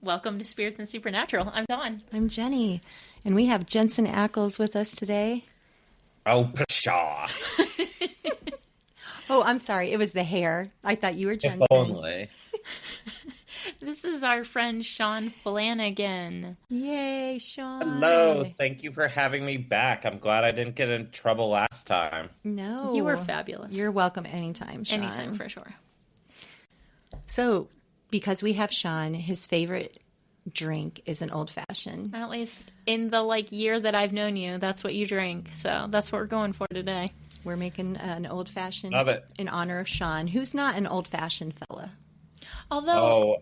Welcome to Spirits and Supernatural. I'm Dawn. I'm Jenny, and we have Jensen Ackles with us today. Oh, pshaw. Oh, I'm sorry. It was the hair. I thought you were Jensen. If only. This is our friend Sean Flanagan. Yay, Sean. Hello. Thank you for having me back. I'm glad I didn't get in trouble last time. No. You were fabulous. You're welcome anytime, Sean. Anytime, for sure. So, because we have Sean, his favorite drink is an old-fashioned. At least in the year that I've known you, that's what you drink. So that's what we're going for today. We're making an old-fashioned Love it. in honor of Sean, who's not an old-fashioned fella. Although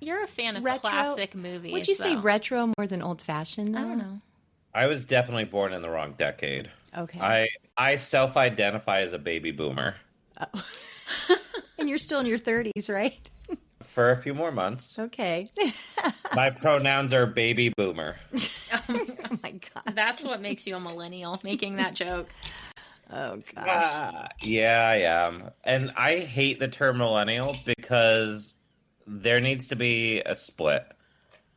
you're a fan of classic movies. Would you say retro more than old-fashioned, though? I don't know. I was definitely born in the wrong decade. Okay. I self-identify as a baby boomer. Oh. And you're still in your 30s, right? For a few more months. Okay. My pronouns are baby boomer. Oh my gosh. That's what makes you a millennial, making that joke. Oh gosh. Yeah, I am. And I hate the term millennial because there needs to be a split.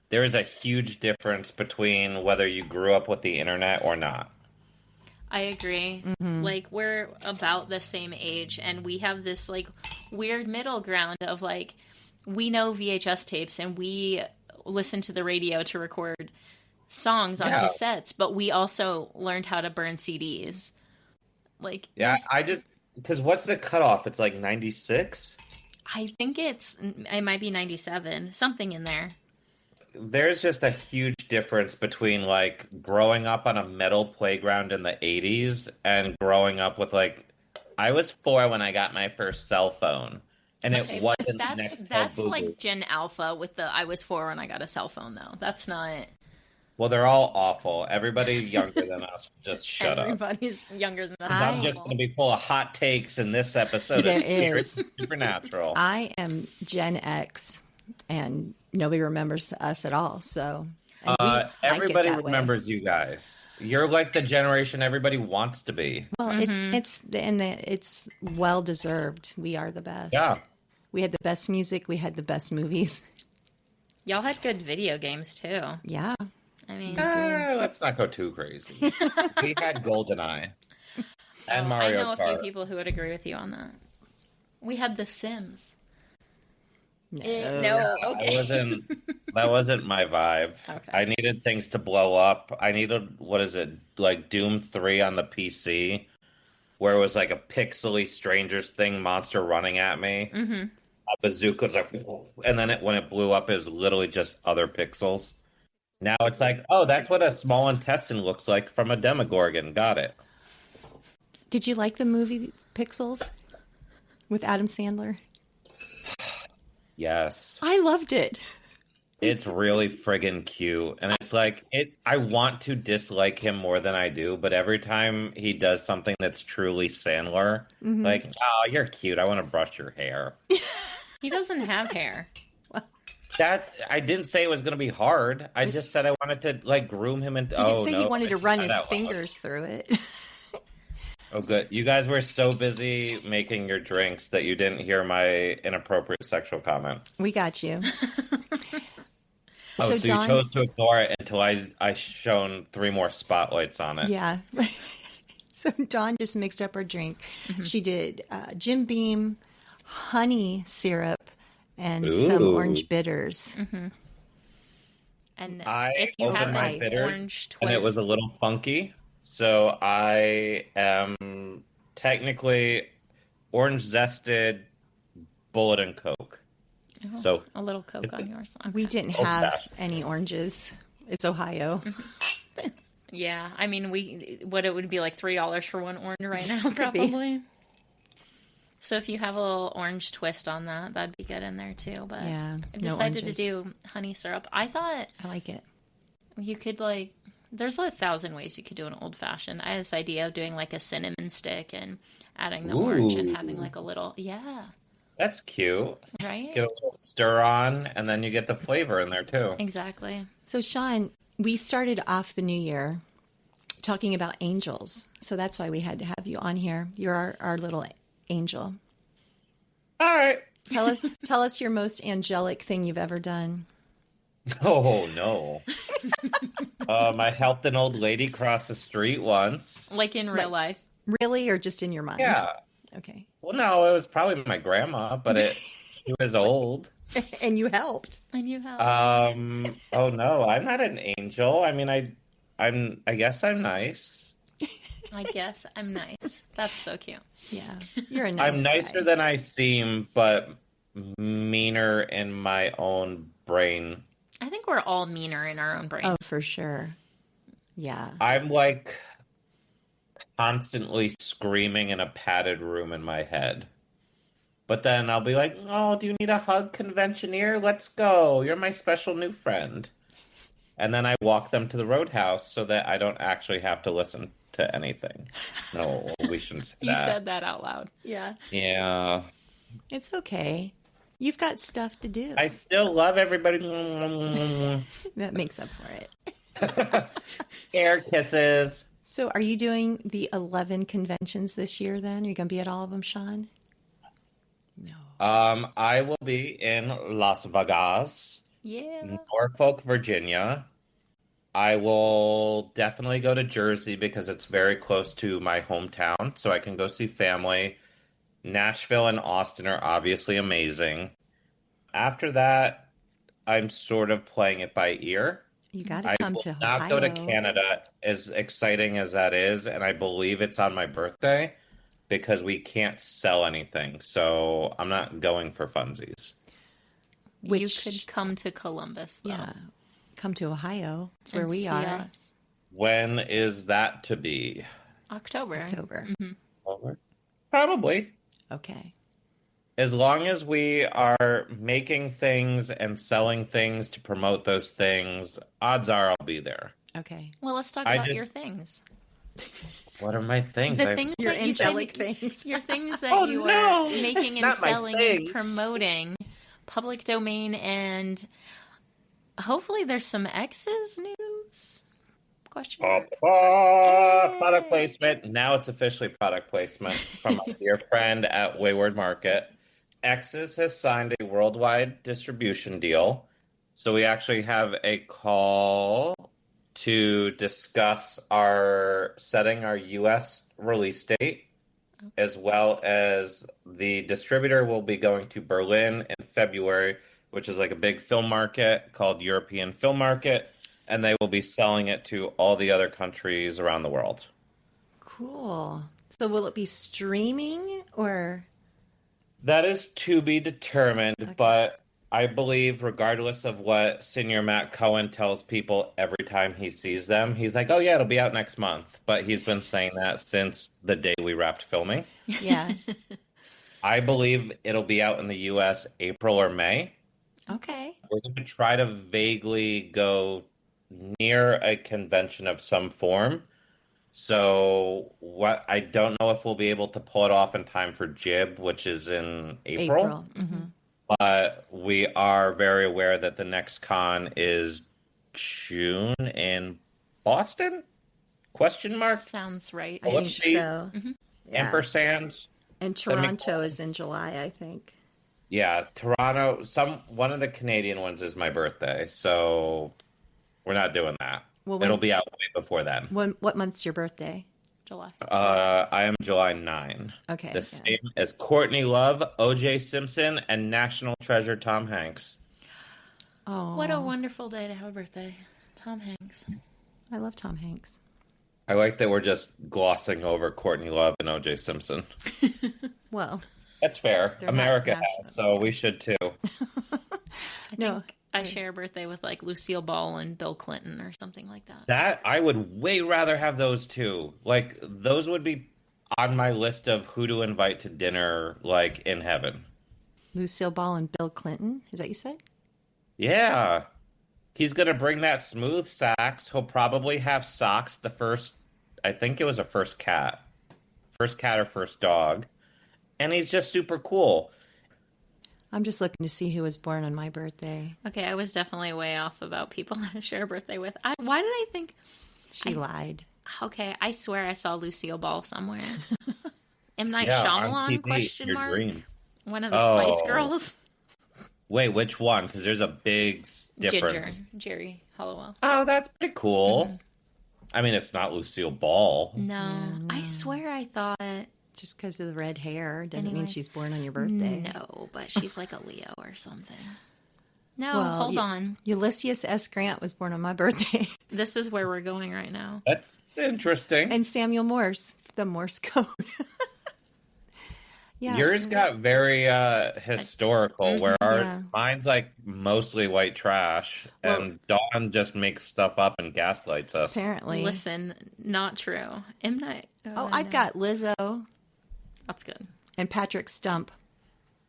There is a huge difference between whether you grew up with the internet or not. I agree. Mm-hmm. We're about the same age, and we have this weird middle ground of we know VHS tapes and we listen to the radio to record songs on cassettes, but we also learned how to burn CDs. Because what's the cutoff? It's 96? I think it might be 97, something in there. There's just a huge difference between growing up on a metal playground in the 80s and growing up with I was 4 when I got my first cell phone. And it wasn't that's like Gen Alpha with the I was 4 when I got a cell phone, though. That's not. Well, they're all awful. Everybody younger than us, just shut up. Everybody's younger than us. I'm just going to be full of hot takes in this episode of Spirits Supernatural. I am Gen X, and nobody remembers us at all. So everybody remembers you guys. You're like the generation everybody wants to be. Well, it's well deserved. We are the best. Yeah. We had the best music. We had the best movies. Y'all had good video games too. Yeah. I mean, let's not go too crazy. We had GoldenEye and Mario Kart. I know a few people who would agree with you on that. We had The Sims. No, okay. That wasn't my vibe. Okay. I needed things to blow up. I needed, Doom 3 on the PC, where it was a pixely Stranger Thing monster running at me. Mm-hmm. A bazooka was and then when it blew up, it was literally just other pixels. Now it's that's what a small intestine looks like from a Demogorgon. Got it. Did you like the movie Pixels with Adam Sandler? Yes. I loved it. It's really friggin' cute. And it's I want to dislike him more than I do, but every time he does something that's truly Sandler, oh, you're cute. I want to brush your hair. He doesn't have hair. I didn't say it was going to be hard. I just said I wanted to groom him into. He did say he wanted to run his fingers through it. Oh, good. You guys were so busy making your drinks that you didn't hear my inappropriate sexual comment. We got you. So Dawn, you chose to ignore it until I shone 3 more spotlights on it. Yeah. So Dawn just mixed up her drink. Mm-hmm. She did Jim Beam, honey syrup, and some orange bitters. Mm-hmm. And if you have my bitters, orange twist, and it was a little funky, so I am technically orange zested bullet and Coke. Oh, so a little Coke on yours. Okay. We didn't have any oranges. It's Ohio. Yeah, I mean, it would be $3 for one orange right now, probably. So if you have a little orange twist on that, that'd be good in there too. But yeah, I've decided to do honey syrup. I like it. You could there's 1,000 ways you could do an old fashioned. I had this idea of doing a cinnamon stick and adding the orange and having a little, That's cute. Right? Get a little stir on, and then you get the flavor in there too. Exactly. So Sean, we started off the new year talking about angels. So that's why we had to have you on here. You're our little angel. All right. Tell us your most angelic thing you've ever done. Oh, no. I helped an old lady cross the street once. Like in real life. Really, or just in your mind? Yeah. Okay. Well, no, it was probably my grandma, but she was old. And you helped. And you help. Oh no, I'm not an angel. I mean, I guess I'm nice. I guess I'm nice. That's so cute. Yeah, you're a nice I'm nicer guy. than I seem, but meaner in my own brain. I think we're all meaner in our own brains. Oh, for sure. Yeah. I'm like constantly screaming in a padded room in my head. But then I'll be like, oh, do you need a hug, conventioneer? Let's go. You're my special new friend. And then I walk them to the roadhouse so that I don't actually have to listen to anything. No, we shouldn't say You that. said that out loud. Yeah. Yeah. It's okay. You've got stuff to do. I still love everybody. That makes up for it. Air kisses. So are you doing the 11 conventions this year then? Are you going to be at all of them, Sean? No. I will be in Las Vegas, Yeah. Norfolk, Virginia. I will definitely go to Jersey because it's very close to my hometown, so I can go see family. Nashville and Austin are obviously amazing. After that, I'm sort of playing it by ear. You got to I come will to not Ohio. go to Canada, as exciting as that is, and I believe it's on my birthday because we can't sell anything, so I'm not going for funsies. You could come to Columbus, though. Yeah. Come to Ohio. That's and where we see are. us. When is that to be? October. October. Probably. Okay. As long as we are making things and selling things to promote those things, odds are I'll be there. Okay. Well, let's talk I about just- your things. What are my things? The things Your that you angelic said, things. your things that Oh, you no. are making and Not my selling and thing. promoting, public domain, and hopefully there's some X's news. Question mark. Product placement. Now it's officially product placement from my dear friend at Wayward Market. X's has signed a worldwide distribution deal. So we actually have a call to discuss setting our US release date, as well as the distributor will be going to Berlin in February, which is like a big film market called European Film Market, and they will be selling it to all the other countries around the world. Cool. So will it be streaming or? That is to be determined, but I believe regardless of what Senior Matt Cohen tells people every time he sees them, he's like, oh yeah, it'll be out next month. But he's been saying that since the day we wrapped filming. Yeah. I believe it'll be out in the US April or May. Okay. We're going to try to vaguely go near a convention of some form. So I don't know if we'll be able to pull it off in time for Jib, which is in April. Mm-hmm. But we are very aware that the next con is June in Boston? Question mark? Sounds right. I think Ellipses? so. Yeah. Ampersand? And Toronto is in July, I think. Yeah, Toronto. One of the Canadian ones is my birthday, so we're not doing that. Well, It'll be out way before then. What month's your birthday? July. I am July 9. Okay. The same as Courtney Love, O.J. Simpson, and National Treasure Tom Hanks. Oh, What a wonderful day to have a birthday. Tom Hanks. I love Tom Hanks. I like that we're just glossing over Courtney Love and O.J. Simpson. Well, That's fair. They're America not has, so we should too. no. I share a birthday with like Lucille Ball and Bill Clinton or something like that. That I would way rather have those two. Like those would be on my list of who to invite to dinner, like in heaven. Lucille Ball and Bill Clinton. Is that what you said? Yeah. He's going to bring that smooth sax. He'll probably have socks I think it was a first cat or first dog. And he's just super cool. I'm just looking to see who was born on my birthday. Okay, I was definitely way off about people that I share a birthday with. Why did I think... She lied. Okay, I swear I saw Lucille Ball somewhere. M. Night Yeah, on Shyamalan, TV, question your mark? dreams. One of the Spice Oh. Girls? Wait, which one? Because there's a big Ginger, difference. Jerry Halliwell. Oh, that's pretty cool. I mean, it's not Lucille Ball. No, I swear I thought. Just because of the red hair doesn't mean Anyways. she's born on your birthday. No, but she's like a Leo or something. No, Well, hold on. Ulysses S. Grant was born on my birthday. This is where we're going right now. That's interesting. And Samuel Morse, the Morse code. Yeah. Yours got very historical, where Yeah. mine's like mostly white trash, and Dawn just makes stuff up and gaslights us. Apparently. Listen, not true. M. Night. Oh, I've got Lizzo That's good. and Patrick Stump.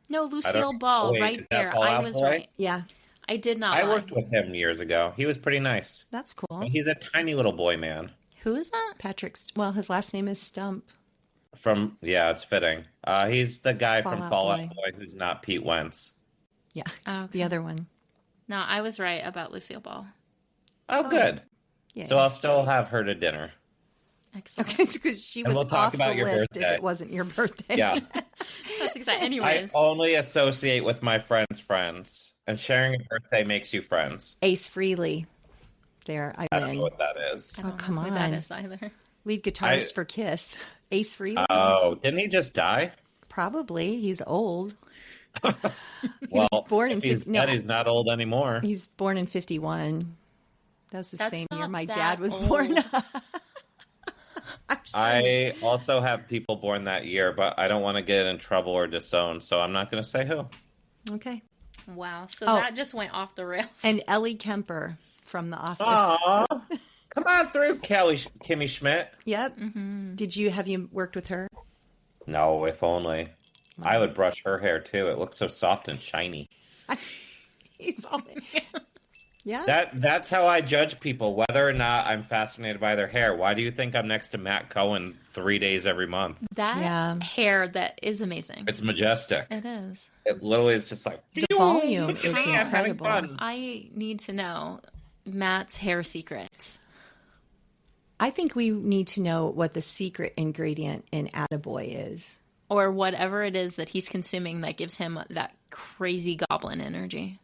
No, Lucille Ball, wait, right is that there. Fall I Out was Boy? right. Yeah, I did not. I lie. worked with him years ago. He was pretty nice. that's cool. He's a tiny little boy man. Who is that? Well, his last name is Stump. It's fitting. He's the guy from Fall Fall Out Out Boy. Boy who's not Pete Wentz. Yeah, Oh, okay. the other one. No, I was right about Lucille Ball. Oh, good. Yeah. So I'll still have her to dinner. Excellent. Okay, because she And was we'll talk off about the your list birthday. if it wasn't your birthday. Yeah. That's exciting. I Anyways, only associate with my friends' friends, and sharing a birthday makes you friends. Ace Frehley. There, I I don't know win. what that is. I don't know come who that on. is either. Lead guitarist for Kiss. Ace Frehley. Oh, didn't he just die? Probably. He's old. Well, born in if he's 50 no. dead, he's not old anymore. He's born in 51. That's the That's same year not my that dad was old. born. I also have people born that year, but I don't want to get in trouble or disown, so I'm not going to say who. Okay. Wow. So Oh. that just went off the rails. And Ellie Kemper from The Office. Aw, come on through, Kimmy Schmidt. Yep. Have you worked with her? No, if only. I would brush her hair too. It looks so soft and shiny. He's all... Yeah. That's how I judge people, whether or not I'm fascinated by their hair. Why do you think I'm next to Matt Cohen 3 days every month? that hair, that is amazing. It's majestic. It is. It literally is just like The volume look at is me, I'm having incredible. fun. I need to know Matt's hair secrets. I think we need to know what the secret ingredient in Attaboy is. Or whatever it is that he's consuming that gives him that crazy goblin energy.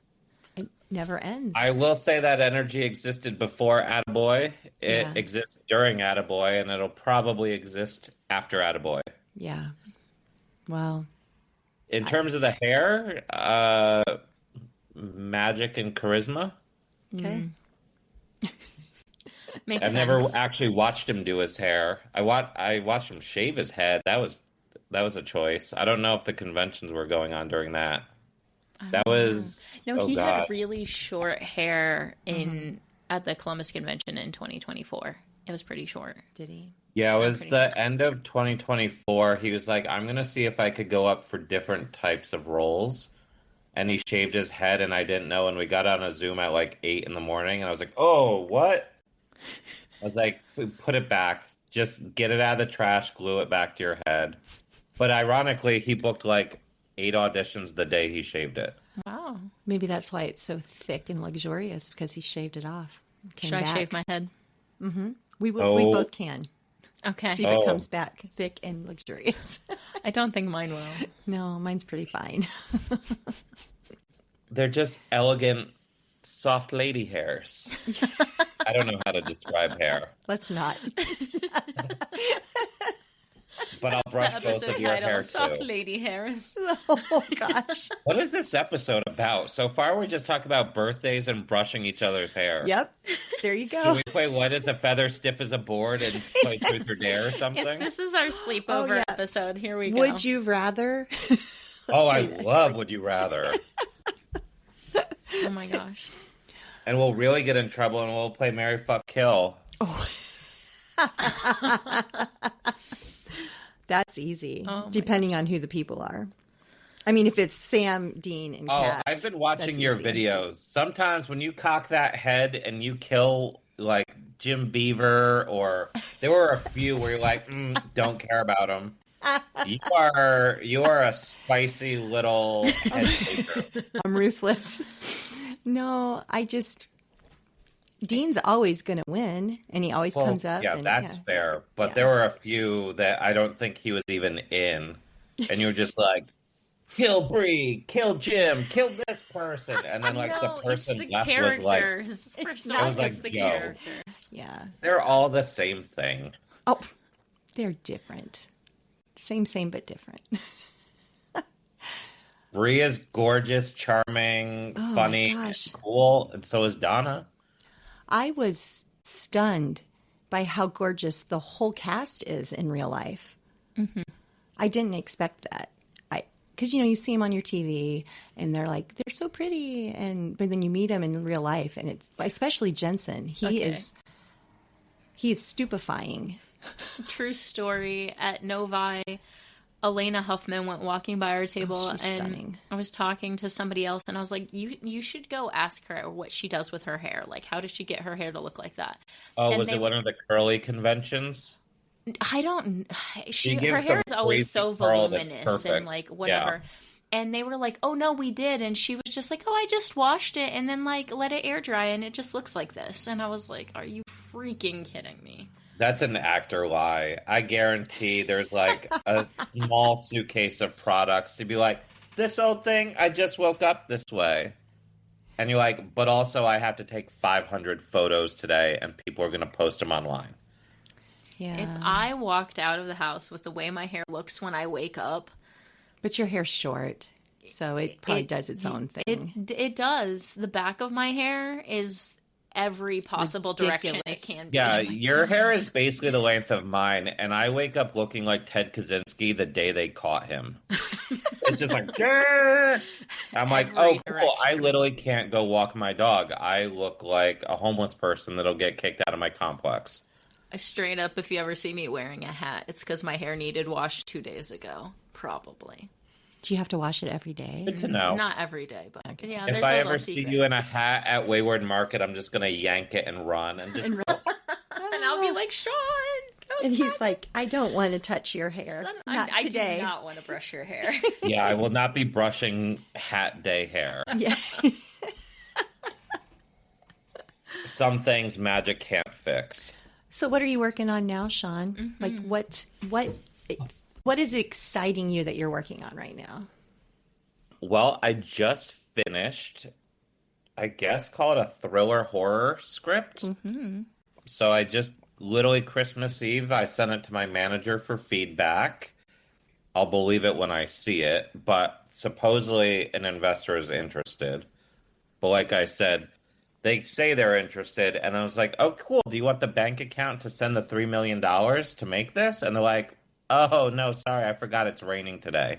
It never ends. I will say that energy existed before Attaboy. It Yeah. exists during Attaboy, and it'll probably exist after Attaboy. Yeah. Well, In terms of the hair, magic and charisma. okay. Makes I've sense. never actually watched him do his hair. I watched him shave his head. That was a choice. I don't know if the conventions were going on during that. That was He God. had really short hair at the Columbus Convention in 2024. It was pretty short. Did he? Yeah, it was pretty the end of 2024. He was like, I'm going to see if I could go up for different types of roles. And he shaved his head, and I didn't know. And we got on a Zoom at like 8 in the morning, and I was like, oh, what? I was like, put it back. Just get it out of the trash, glue it back to your head. But ironically, he booked like 8 auditions the day he shaved it. Wow. Maybe that's why it's so thick and luxurious, because he shaved it off. Came Should I back. shave my head? We Oh. both can. Okay. See if it Oh. comes back thick and luxurious. I don't think mine will. No, mine's pretty fine. They're just elegant, soft lady hairs. I don't know how to describe hair, Let's not. but I'll brush The both episode of your hair title, Soft too. Lady Hairs. Oh, gosh. What is this episode about? So far, we just talked about birthdays and brushing each other's hair. Yep. There you Can go. we play What is a Feather Stiff as a Board and play Truth or Dare or something? If this is our sleepover yeah. episode, here we go. Would you rather? Oh, I love Would You Rather. Oh my gosh. And we'll really get in trouble and we'll play Marry, Fuck, Kill. That's easy, Oh, my depending on who the people are. I mean, if it's Sam, Dean, and Oh, Cass, I've been watching that's your easy. videos. Sometimes when you cock that head and you kill like Jim Beaver, or there were a few where you're like, don't care about him. You are a spicy little head taker. I'm ruthless. No, Dean's always going to win, and he always Well, comes up. yeah, and, that's fair. But Yeah. there were a few that I don't think he was even in, and you were just like, kill Bree, kill Jim, kill this person. And then like the No, it's person the left was like, characters. For It's some, not it was like, it's the yo, characters. Yeah. they're all the same thing. Oh, they're different. Same, but different. Bree is gorgeous, charming, Oh, my funny, gosh. cool, and so is Donna. I was stunned by how gorgeous the whole cast is in real life. Mm-hmm. I didn't expect that. Because you see them on your TV, and they're so pretty, but then you meet them in real life, and it's especially Jensen. He is stupefying. True story. At Novi, Elena Huffman went walking by our table, she's and stunning. I was talking to somebody else, and I was like, "You should go ask her what she does with her hair. Like, how does she get her hair to look like that?" Oh, And was it one of the curly conventions? I don't. She Her gives hair some is always crazy so curl that's voluminous and perfect. like whatever. Yeah. And they were like, "Oh no, we did," and she was just like, "Oh, I just washed it and then like let it air dry, and it just looks like this." And I was like, "Are you freaking kidding me?" That's an actor lie. I guarantee there's like a small suitcase of products to be like, this old thing, I just woke up this way. And you're like, but also I have to take 500 photos today and people are going to post them online. Yeah. If I walked out of the house with the way my hair looks when I wake up, But your hair's short, so it probably does its own thing. it does. The back of my hair is every possible direction it Ridiculous. can be. Yeah, your hair is basically the length of mine, and I wake up looking like Ted Kaczynski the day they caught him. It's just like, "Grr!" I'm like, Every oh, cool. direction. I literally can't go walk my dog. I look like a homeless person that'll get kicked out of my complex. Straight up, if you ever see me wearing a hat, it's because my hair needed washed 2 days ago. Probably. Do you have to wash it every day? Good to know. Not every day, but yeah, If there's I a ever little see secret. you in a hat at Wayward Market, I'm just gonna yank it and run and just. And I'll be like, Sean! go And he's like, I don't want to touch your hair. Son, Not I today. do not want to brush your hair. Yeah, I will not be brushing hat day hair. Yeah. Some things magic can't fix. So what are you working on now, Sean? Mm-hmm. Like what is exciting you that you're working on right now? Well, I just finished, I guess, call it a thriller horror script. Mm-hmm. So I just literally Christmas Eve, I sent it to my manager for feedback. I'll believe it when I see it, but supposedly an investor is interested. But like I said, they say they're interested, and I was like, oh, cool. Do you want the bank account to send the $3 million to make this? And they're like, oh, no, sorry, I forgot it's raining today.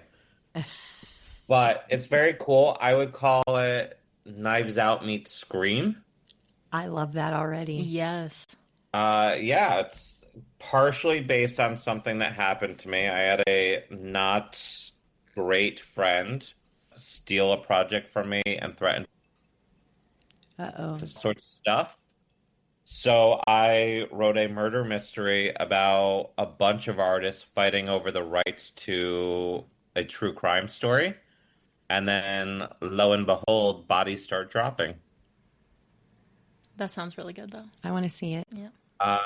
But it's very cool. I would call it Knives Out meets Scream. I love that already. Yes. Yeah, it's partially based on something that happened to me. I had a not great friend steal a project from me and threaten Uh-oh. this sort of stuff. So I wrote a murder mystery about a bunch of artists fighting over the rights to a true crime story. And then, lo and behold, bodies start dropping. That sounds really good, though. I want to see it. Yeah.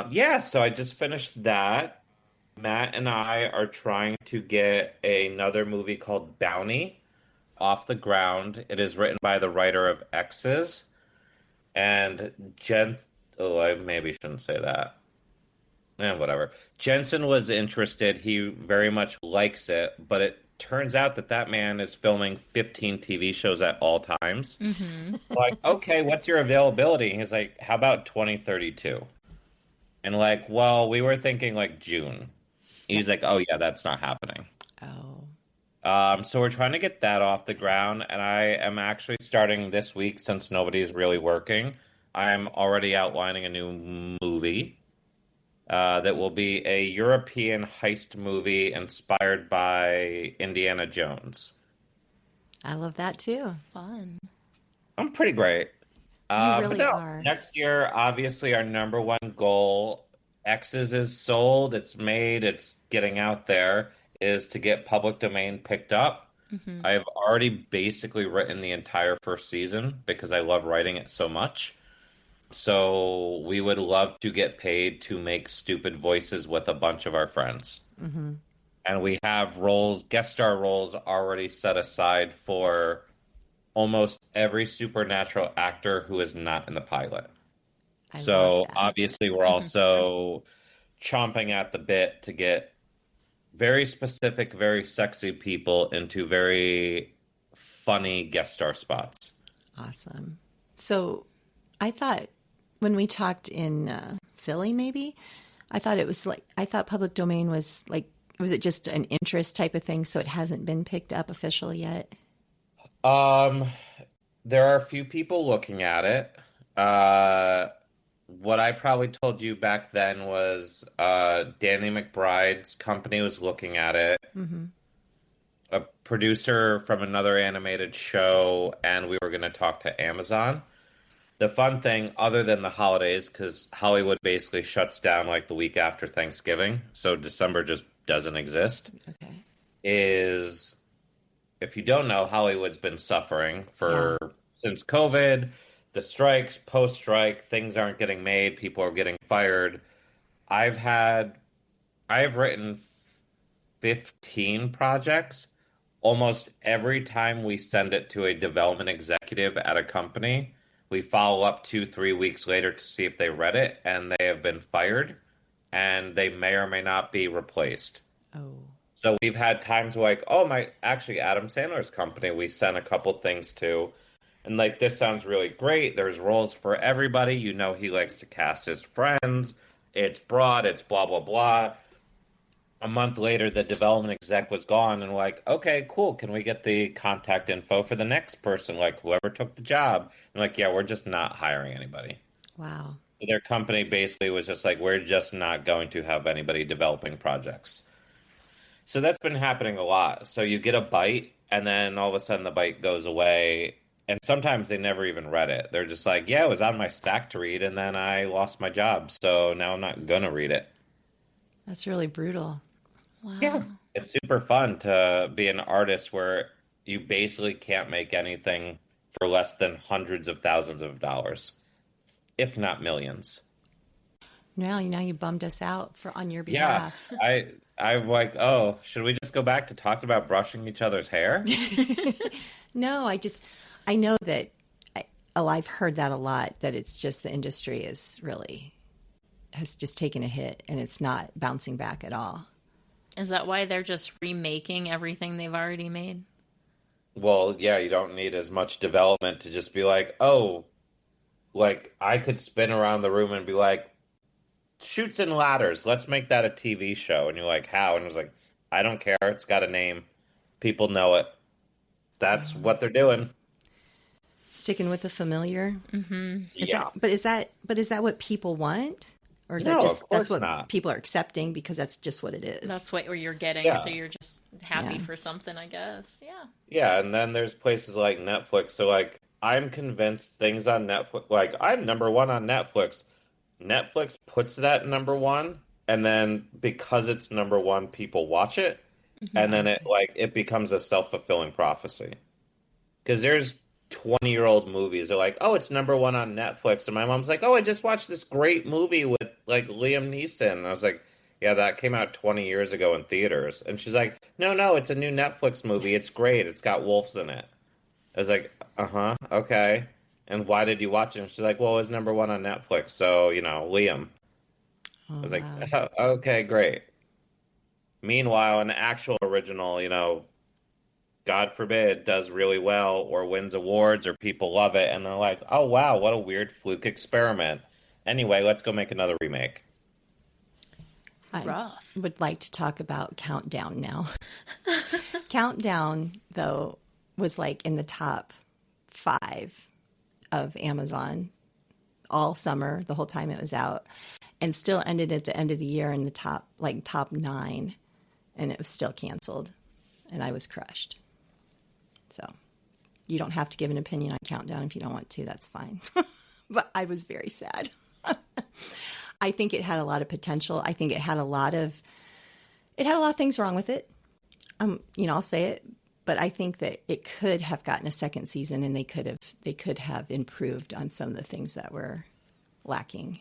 Yeah, so I just finished that. Matt and I are trying to get another movie called Bounty off the ground. It is written by the writer of X's. And I maybe shouldn't say that. Whatever. Jensen was interested. He very much likes it, but it turns out that man is filming 15 TV shows at all times. Mm-hmm. Like, okay, what's your availability? He's like, how about 2032? And like, well, we were thinking like June. He's like, oh yeah, that's not happening. Oh. So we're trying to get that off the ground, and I am actually starting this week since nobody's really working. I'm already outlining a new movie that will be a European heist movie inspired by Indiana Jones. I love that too. Fun. I'm pretty great. You really but no, are. Next year, obviously, our number one goal, X's is sold, it's made, it's getting out there, is to get public domain picked up. Mm-hmm. I have already basically written the entire first season because I love writing it so much. So we would love to get paid to make stupid voices with a bunch of our friends. Mm-hmm. and we have guest star roles already set aside for almost every supernatural actor who is not in the pilot. I love So that. obviously, we're also chomping at the bit to get very specific, very sexy people into very funny guest star spots. Awesome. So I thought when we talked in Philly, maybe, I thought public domain was like, was it just an interest type of thing? So it hasn't been picked up officially yet? Um, there are a few people looking at it. What I probably told you back then was Danny McBride's company was looking at it. Mm-hmm. A producer from another animated show, and we were going to talk to Amazon. The fun thing, other than the holidays, because Hollywood basically shuts down like the week after Thanksgiving, so December just doesn't exist, Okay. is if you don't know, Hollywood's been suffering Yeah. since COVID, the strikes, post-strike, things aren't getting made, people are getting fired. I've had I've written 15 projects. Almost every time we send it to a development executive at a company, we follow up 2, 3 weeks later to see if they read it, and they have been fired, and they may or may not be replaced. Oh. So we've had times like, actually Adam Sandler's company, we sent a couple things to, and like, this sounds really great. There's roles for everybody. You know, he likes to cast his friends. It's broad. It's blah, blah, blah. A month later, the development exec was gone, and like, okay, cool. Can we get the contact info for the next person? Like, whoever took the job. And like, yeah, we're just not hiring anybody. Wow. Their company basically was just like, we're just not going to have anybody developing projects. So that's been happening a lot. So you get a bite, and then all of a sudden the bite goes away. And sometimes they never even read it. They're just like, yeah, it was on my stack to read, and then I lost my job. So now I'm not going to read it. That's really brutal. Wow. Yeah. It's super fun to be an artist where you basically can't make anything for less than hundreds of thousands of dollars, if not millions. Now you bummed us out on your Yeah. behalf. I'm like, oh, should we just go back to talking about brushing each other's hair? No, I know that I've heard that a lot, that it's just the industry has just taken a hit and it's not bouncing back at all. Is that why they're just remaking everything they've already made? Well, yeah, you don't need as much development to just be like, oh, like I could spin around the room and be like, Chutes and Ladders, let's make that a TV show. And you're like, how? And it was like, I don't care. It's got a name. People know it. That's what they're doing. Sticking with the familiar. Mm-hmm. Yeah. But is that what people want? Or is No, that just of course that's what not. people are accepting because that's just what it is? That's what you're getting, Yeah. so you're just happy Yeah. for something, I guess. Yeah. Yeah, and then there's places like Netflix. So, like, I'm convinced things on Netflix, like, I'm #1 on Netflix. Netflix puts it at #1, and then because it's #1, people watch it, and then it becomes a self-fulfilling prophecy. Because there's 20-year-old movies. They're like, oh, it's #1 on Netflix. And my mom's like, oh, I just watched this great movie with like Liam Neeson. And I was like, yeah, that came out 20 years ago in theaters. And she's like, no, it's a new Netflix movie. It's great. It's got wolves in it. I was like, uh-huh, okay. And why did you watch it? And she's like, well, it was #1 on Netflix. So, Liam. I was like, wow. oh, okay, great. Meanwhile, an actual original, God forbid, does really well or wins awards or people love it. And they're like, oh, wow, what a weird fluke experiment. Anyway, let's go make another remake. I Rough. would like to talk about Countdown now. Countdown, though, was like in the top 5 of Amazon all summer, the whole time it was out, and still ended at the end of the year in the top 9, and it was still canceled, and I was crushed. So you don't have to give an opinion on Countdown if you don't want to. That's fine. But I was very sad. I think it had a lot of potential. I think it had a lot of things wrong with it. I'll say it, but I think that it could have gotten a second season, and they could have improved on some of the things that were lacking.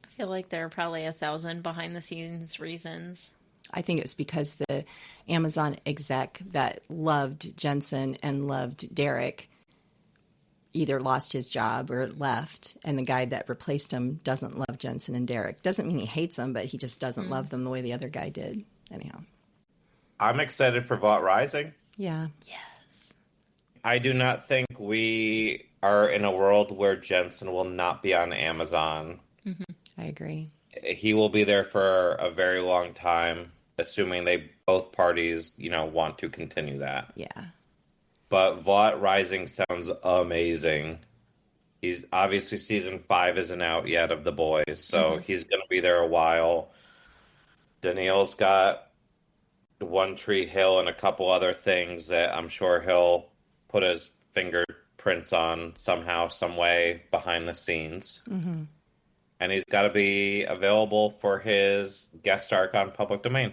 I feel like there are probably 1,000 behind the scenes reasons. I think it's because the Amazon exec that loved Jensen and loved Derek either lost his job or left, and the guy that replaced him doesn't love Jensen and Derek. Doesn't mean he hates them, but he just doesn't love them the way the other guy did. Anyhow. I'm excited for Vought Rising. Yeah. Yes. I do not think we are in a world where Jensen will not be on Amazon. I agree. He will be there for a very long time, assuming both parties, want to continue that. Yeah. But Vought Rising sounds amazing. He's obviously season 5 isn't out yet of The Boys, so he's going to be there a while. Daniel's got One Tree Hill and a couple other things that I'm sure he'll put his fingerprints on somehow, some way behind the scenes. And he's got to be available for his guest arc on Public Domain.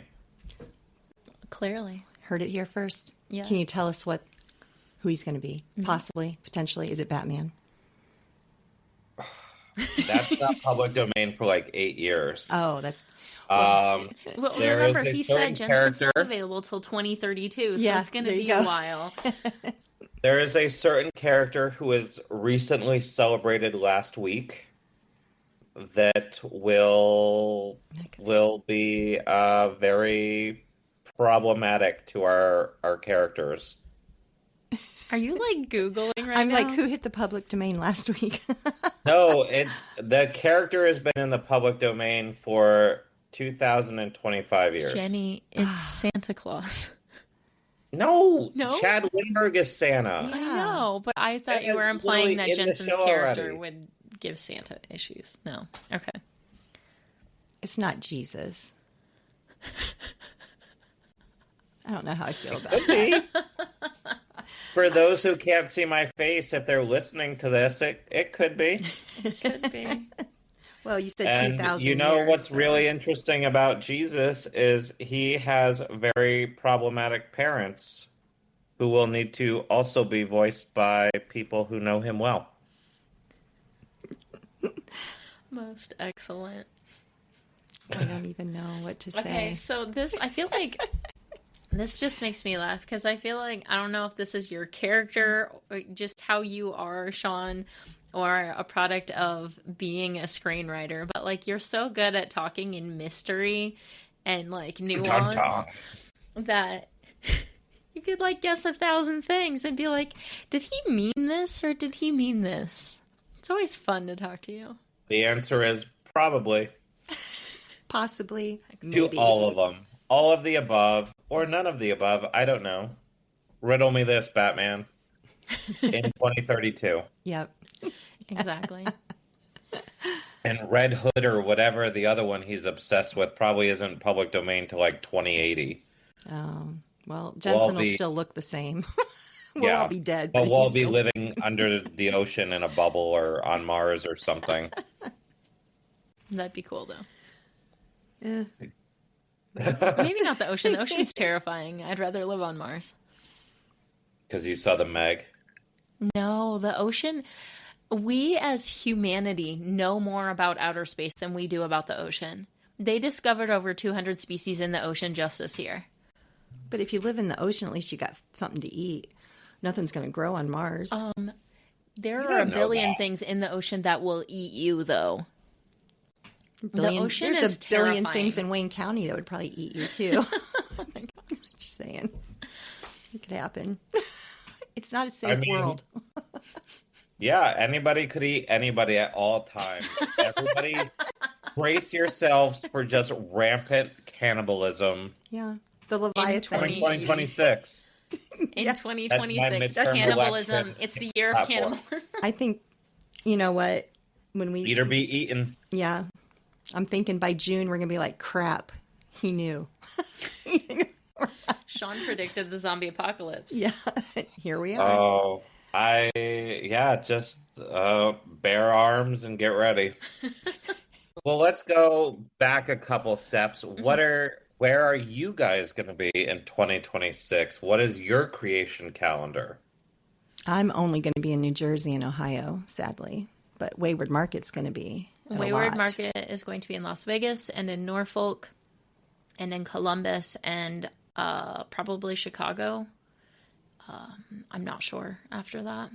Clearly. Heard it here first. Yeah. Can you tell us who he's going to be? Possibly, potentially. Is it Batman? That's not Public Domain for like 8 years. Oh, that's... Well, remember, he said Jensen's not character. available till 2032, so Yeah, it's going to there you be go. a while. There is a certain character who was recently celebrated last week that will be very problematic to our characters. Are you, like, Googling right I'm now? like, who hit the public domain last week? No, the character has been in the public domain for 2,025 years. Jenny, it's Santa Claus. No, No? Chad Lindbergh is Santa. Yeah. I know, but I thought It you were is implying that literally in the Jensen's show character already. would give Santa issues. No. Okay. It's not Jesus. I don't know how I feel about Could that. be. For those who can't see my face, if they're listening to this, it could be. Could be. Well, you said And 2,000 you know years, what's so- really interesting about Jesus is he has very problematic parents who will need to also be voiced by people who know him well. Most excellent. I don't even know what to say. Okay, so this, I feel like this just makes me laugh because I feel like, I don't know if this is your character or just how you are, Sean, or a product of being a screenwriter, but like you're so good at talking in mystery and like nuance that you could like guess 1,000 things and be like, did he mean this or did he mean this? It's always fun to talk to you. The answer is probably Possibly. to Maybe. all of them. All of the above, or none of the above. I don't know. Riddle me this, Batman. In 2032. Yep. Exactly. And Red Hood or whatever the other one he's obsessed with probably isn't public domain till like 2080. Well, Jensen will be- still look the same. We'll all be dead. But But we'll he's be still... living under the ocean in a bubble or on Mars or something. That'd be cool though. Eh. Maybe not the ocean. The ocean's terrifying. I'd rather live on Mars. Because you saw the Meg. No, the ocean. We as humanity know more about outer space than we do about the ocean. They discovered over 200 species in the ocean just this year. But if you live in the ocean, at least you got something to eat. Nothing's going to grow on Mars. There You are a don't know billion that. things in the ocein that will eat you, though. The ocean There's is a billion terrifying. things in Wayne County that would probably eat you too. Oh my God. Just saying, it could happen. It's not a safe mean- world. Yeah, anybody could eat anybody at all times. Everybody brace yourselves for just rampant cannibalism Yeah, the Leviathan. twenty- 2026. In Yeah. 2026, That's my midterm cannibalism. election It's the year of platform. cannibalism. I think, you know what? When we, Eat or be eaten. yeah, I'm thinking by June we're gonna be like, crap. He knew. Sean predicted the zombie apocalypse. Yeah, here we are. Oh, just bare arms and get ready. Well, let's go back a couple steps. Where are you guys going to be in 2026? What is your creation calendar? I'm only going to be in New Jersey and Ohio, sadly, but Wayward Market's going to be at a Wayward lot. Market is going to be in Las Vegas and in Norfolk. and in Columbus and probably Chicago. I'm not sure after that.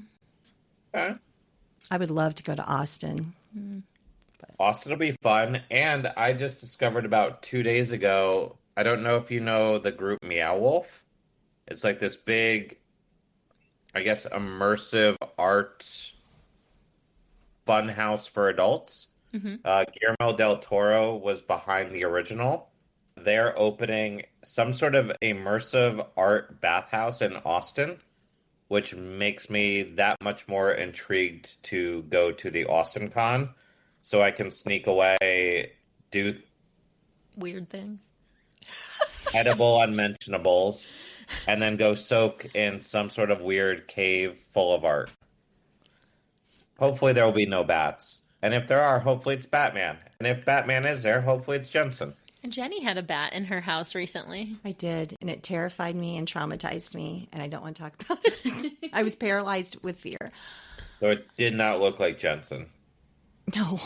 Okay. I would love to go to Austin. Austin will be fun. And I just discovered about 2 days ago, I don't know if you know the group Meow Wolf. It's like this big, I guess, immersive art fun house for adults. Guillermo del Toro was behind the original. They're opening some sort of immersive art bathhouse in Austin, which makes me that much more intrigued to go to the Austin Con so I can sneak away, do Weird things. edible unmentionables, and then go soak in some sort of weird cave full of art. Hopefully there will be no bats. And if there are, hopefully it's Batman. And if Batman is there, hopefully it's Jensen. Jenny had a bat in her house recently. I did, and it terrified me and traumatized me, and I don't want to talk about it. I was paralyzed with fear. So it did not look like Jensen. No.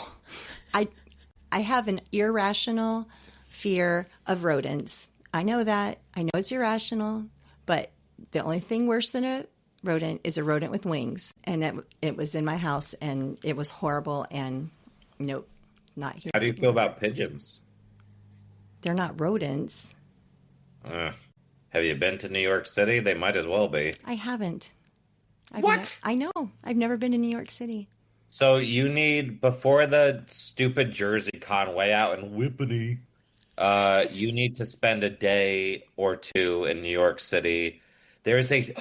I have an irrational fear of rodents. I know that. I know it's irrational, but the only thing worse than a rodent is a rodent with wings, and it was in my house, and it was horrible, and nope, not here. How do you feel about pigeons? They're not rodents. Have you been to New York City? They might as well be. I haven't. What? I know. I've never been to New York City. So you need, before the stupid Jersey Con way out in Whippany, you need to spend a day or two in New York City. There's a...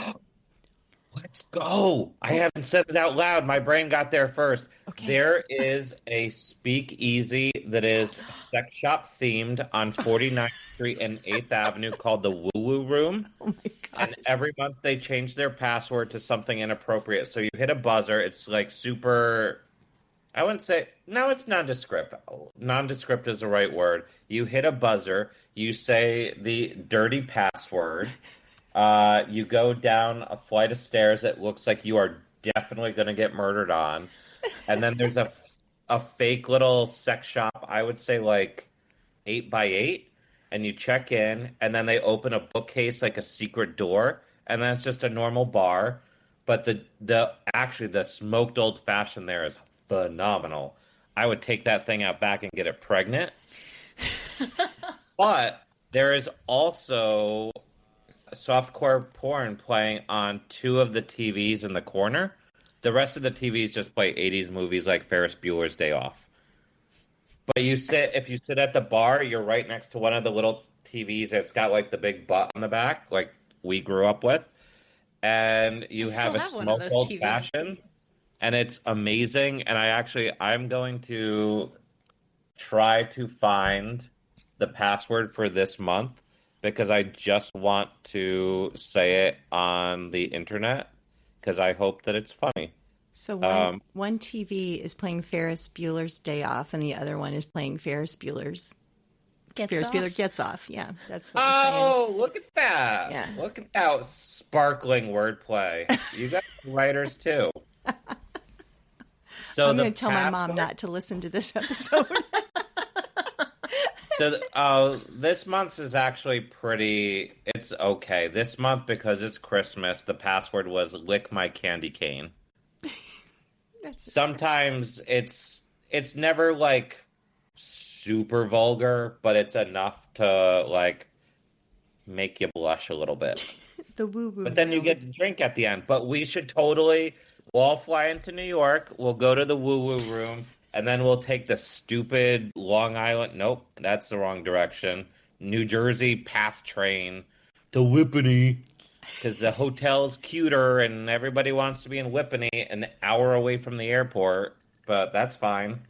Let's go. I haven't said it out loud. My brain got there first. Okay. There is a speakeasy that is sex shop themed on 49th Street and 8th Avenue called the Woo Woo Room. Oh my God. And every month they change their password to something inappropriate. So you hit a buzzer. It's like super... I wouldn't say... No, it's nondescript. Nondescript is the right word. You hit a buzzer. You say the dirty password. You go down a flight of stairs that looks like you are definitely going to get murdered on. And then there's a fake little sex shop, I would say like 8x8. And you check in, and then they open a bookcase like a secret door. And then it's just a normal bar. But the smoked old fashioned there is phenomenal. I would take that thing out back and get it pregnant. But there is also softcore porn playing on two of the TVs in the corner. The rest of the TVs just play 80s movies like Ferris Bueller's Day Off. But if you sit at the bar, you're right next to one of the little TVs that's got like the big butt on the back, like we grew up with. And you have a smoked old fashioned, and it's amazing. And I'm going to try to find the password for this month, because I just want to say it on the internet, because I hope that it's funny. So one TV is playing Ferris Bueller's Day Off, and the other one is playing Ferris Bueller Gets Off. Yeah, that's what you're saying. Look at that. Yeah. Look at that sparkling wordplay. You got writers too. So I'm going to tell my mom not to listen to this episode. So this month's is actually it's okay. This month, because it's Christmas, the password was lick my candy cane. Sometimes it's never like super vulgar, but it's enough to like make you blush a little bit. The woo-woo. But then you get to drink at the end. But we'll all fly into New York. We'll go to the woo-woo room. And then we'll take the stupid Long Island... Nope, that's the wrong direction. New Jersey PATH train to Whippany. Because the hotel's cuter and everybody wants to be in Whippany, an hour away from the airport. But that's fine.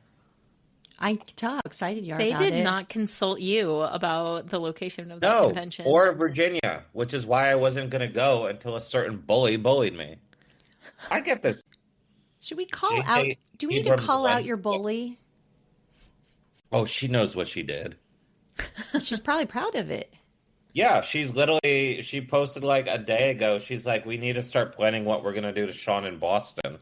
I can tell how excited you are They about it. did not consult you about the location of the convention. Or Virginia, which is why I wasn't going to go until a certain bully bullied me. I get this. Should we call out? Do we need to call out your bully? Oh, she knows what she did. She's probably proud of it. Yeah, she posted like a day ago. She's like, we need to start planning what we're going to do to Sean in Boston.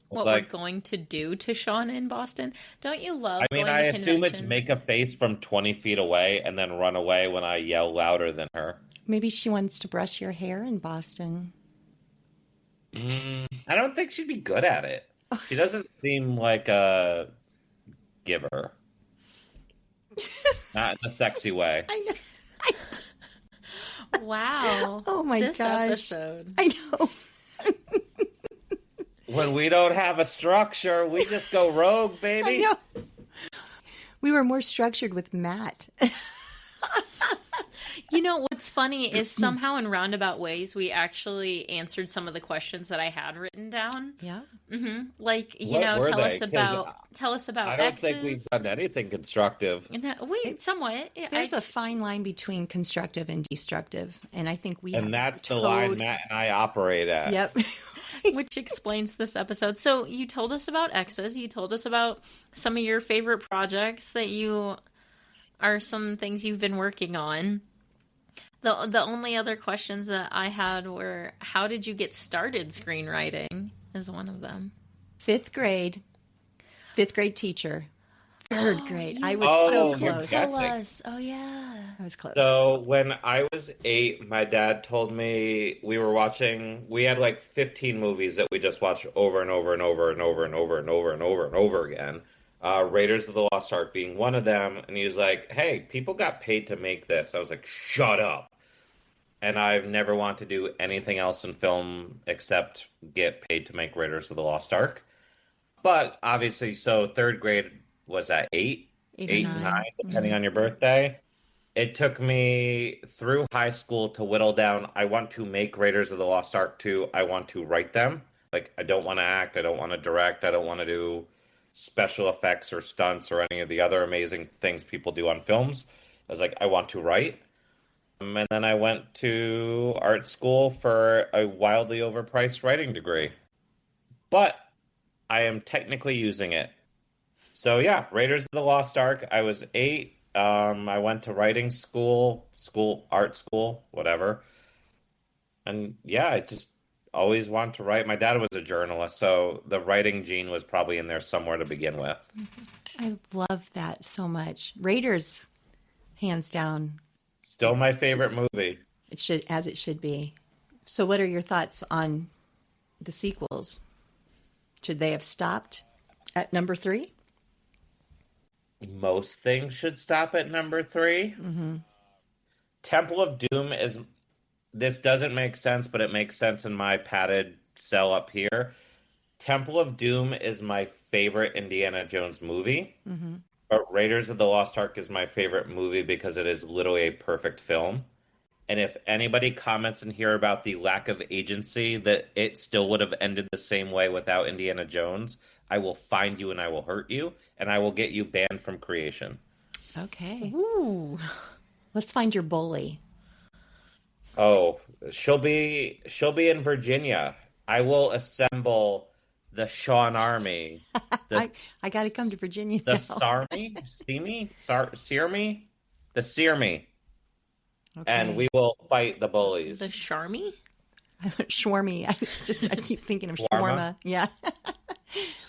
It's what we're like, going to do to Sean in Boston. Don't you love I mean, going I to assume it's conventions? make a face from 20 feet away and then run away when I yell louder than her. Maybe she wants to brush your hair in Boston. I don't think she'd be good at it. She doesn't seem like a giver. Not in a sexy way. I know. Wow. Oh my this gosh. episode. I know. When we don't have a structure, we just go rogue, I baby. know. We were more structured with Matt. You know, what's funny is somehow in roundabout ways, we actually answered some of the questions that I had written down. Yeah. Like, you What know, were tell they? us 'Cause about I don't exes. think we've done anything constructive. No, wait, somewhat. There's a fine line between constructive and destructive, and I think we And have that's the line Matt and I operate at. Yep. which explains this episode. So you told us about exes. You told us about some of your favorite projects that you are some things you've been working on. The only other questions that I had were, how did you get started screenwriting is one of them. Fifth grade teacher. Third grade. I was Oh, so you're close. guessing. Tell us. Oh, yeah. I was close. So when I was 8, my dad told me we had like 15 movies that we just watched over and over and over and over and over and over and over and over again. Raiders of the Lost Ark being one of them. And he was like, hey, people got paid to make this. I was like, shut up. And I've never wanted to do anything else in film except get paid to make Raiders of the Lost Ark. But obviously, so third grade was at 8, Eight or 8, nine. 9, depending on your birthday. It took me through high school to whittle down. I want to make Raiders of the Lost Ark 2. I want to write them. Like, I don't want to act. I don't want to direct. I don't want to do special effects or stunts or any of the other amazing things people do on films. I was like, I want to write. And then I went to art school for a wildly overpriced writing degree. But I am technically using it. So yeah, Raiders of the Lost Ark. I was 8. I went to writing art school, whatever. And yeah, I just always wanted to write. My dad was a journalist, so the writing gene was probably in there somewhere to begin with. I love that so much. Raiders, hands down. Still my favorite movie. It should be. So what are your thoughts on the sequels? Should they have stopped at number 3? Most things should stop at number 3. Temple of Doom is... This doesn't make sense, but it makes sense in my padded cell up here. Temple of Doom is my favorite Indiana Jones movie. But Raiders of the Lost Ark is my favorite movie because it is literally a perfect film. And if anybody comments in here about the lack of agency, that it still would have ended the same way without Indiana Jones, I will find you and I will hurt you, and I will get you banned from creation. Okay. Ooh. Let's find your bully. Oh, she'll be in Virginia. I will assemble the Sean Army. I got to come to Virginia The now. Searmy. Okay. And we will fight the bullies. The Sharmy? Shawarma. I keep thinking of Shawarma? shawarma. Yeah.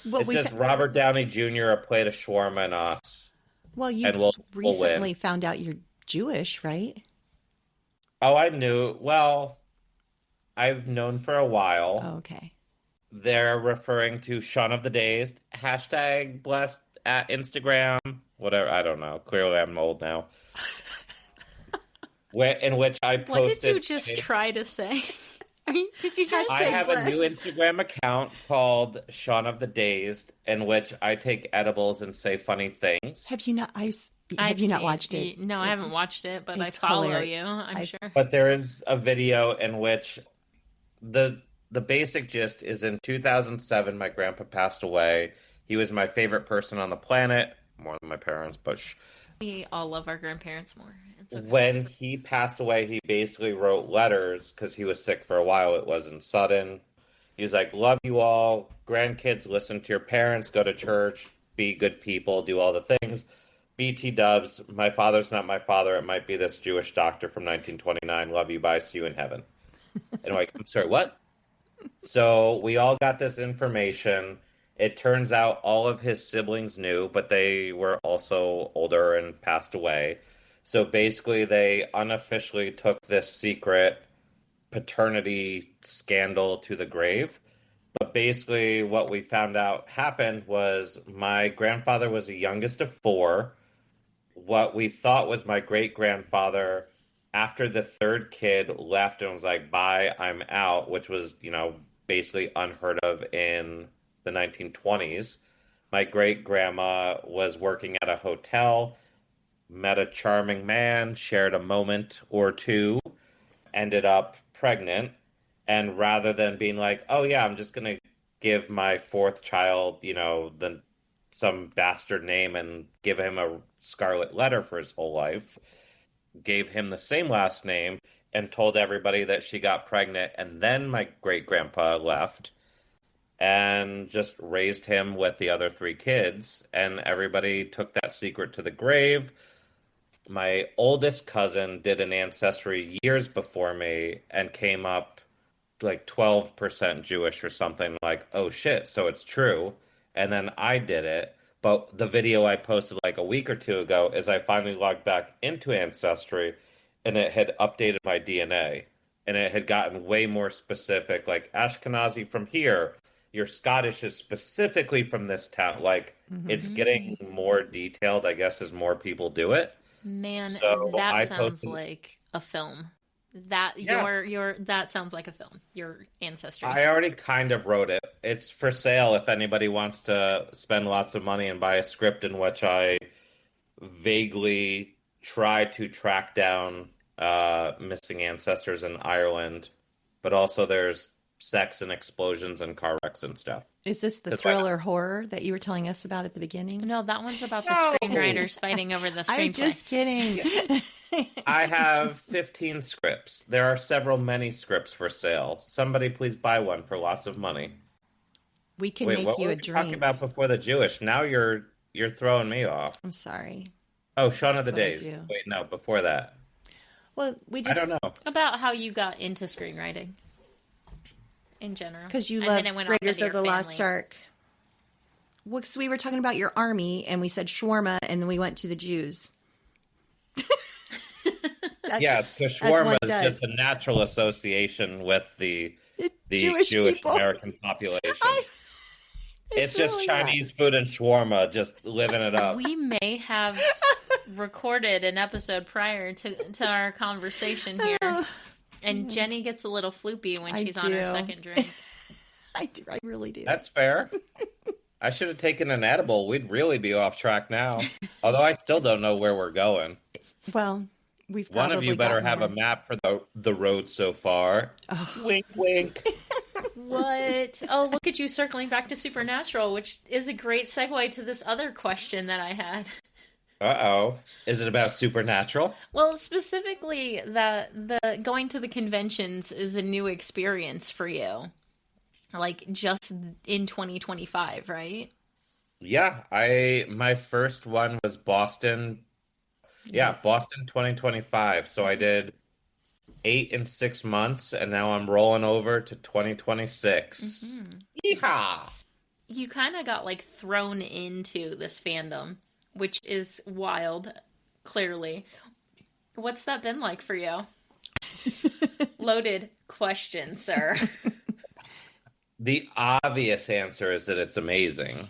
But It's just Robert Downey Jr. a plate of shawarma and us. well, you and we'll recently win. found out you're Jewish, right? Oh, I knew. Well, I've known for a while. Oh, okay. They're referring to Shaun of the Dazed, hashtag blessed at Instagram, whatever. I don't know. Clearly, I'm old now. In which I posted. What did you just try to say? Did you just I have a new Instagram account called Shaun of the Dazed, in which I take edibles and say funny things. Have you not? Have you not watched it? No, I haven't watched it, but It's I follow hilarious. you. I'm sure. But there is a video in which the basic gist is in 2007, my grandpa passed away. He was my favorite person on the planet, more than my parents, but We all love our grandparents more. It's okay. when he passed away, he basically wrote letters because he was sick for a while. It wasn't sudden. He was like, love you all. Grandkids, listen to your parents, go to church, be good people, do all the things. BT dubs, my father's not my father. It might be this Jewish doctor from 1929. Love you, bye, see you in heaven. And I'm like, I'm sorry, what? So we all got this information. It turns out all of his siblings knew, but they were also older and passed away. So basically, they unofficially took this secret paternity scandal to the grave. But basically, what we found out happened was my grandfather was the youngest of four. What we thought was my great grandfather, after the third kid left and was like, bye, I'm out, which was, basically unheard of in the 1920s. My great grandma was working at a hotel, met a charming man, shared a moment or two, ended up pregnant. And rather than being like, oh, yeah, I'm just going to give my fourth child, some bastard name and give him a scarlet letter for his whole life, gave him the same last name and told everybody that she got pregnant. And then my great grandpa left and just raised him with the other three kids. And everybody took that secret to the grave. My oldest cousin did an ancestry years before me and came up like 12% Jewish or something, like, oh shit, so it's true. And then I did it. But the video I posted like a week or two ago is I finally logged back into Ancestry and it had updated my DNA and it had gotten way more specific, like Ashkenazi from here. Your Scottish is specifically from this town. Like, it's getting more detailed, I guess, as more people do it. Man, So that I sounds posted, like a film. That yeah, your that sounds like a film. Your ancestry. I already kind of wrote it. It's for sale if anybody wants to spend lots of money and buy a script in which I vaguely try to track down missing ancestors in Ireland, but also there's sex and explosions and car wrecks and stuff. Is this the 'Cause thriller horror that you were telling us about at the beginning? No, that one's about the No! screenwriters fighting over the I'm screenplay. just kidding. I have 15 scripts. There are several many scripts for sale. Somebody please buy one for lots of money. We can Wait, make what you were a we talking drink. about before the Jewish? Now you're throwing me off. I'm sorry. Oh, Shaun of That's the what I Days. do. Wait, no, before that. Well, we I just don't know. About how you got into screenwriting in general. because you And love then it went off Raiders into of the your Lost family. Ark. Well, 'cause we were talking about your army, and we said shawarma, and then we went to the Jews. Yes, because that's shawarma what is does. just a natural association with the Jewish people. American population. It's just really not. Chinese food and shawarma, just living it up. We may have recorded an episode prior to our conversation here, and Jenny gets a little floopy when I she's on her do. second drink. I do. I really do. That's fair. I should have taken an edible. We'd really be off track now. Although I still don't know where we're going. Well, we've One probably of you better gotten have there. a map for the road so far. Wink, wink. What? Oh, look at you circling back to Supernatural, which is a great segue to this other question that I had. Uh-oh. Is it about supernatural? Well, specifically, the going to the conventions is a new experience for you. Like, just in 2025, right? Yeah, my first one was Boston. Yeah, Boston 2025. So I did 8 in 6 months, and now I'm rolling over to 2026. Yeehaw! You kind of got, like, thrown into this fandom, which is wild, clearly. What's that been like for you? Loaded question, sir. The obvious answer is that it's amazing.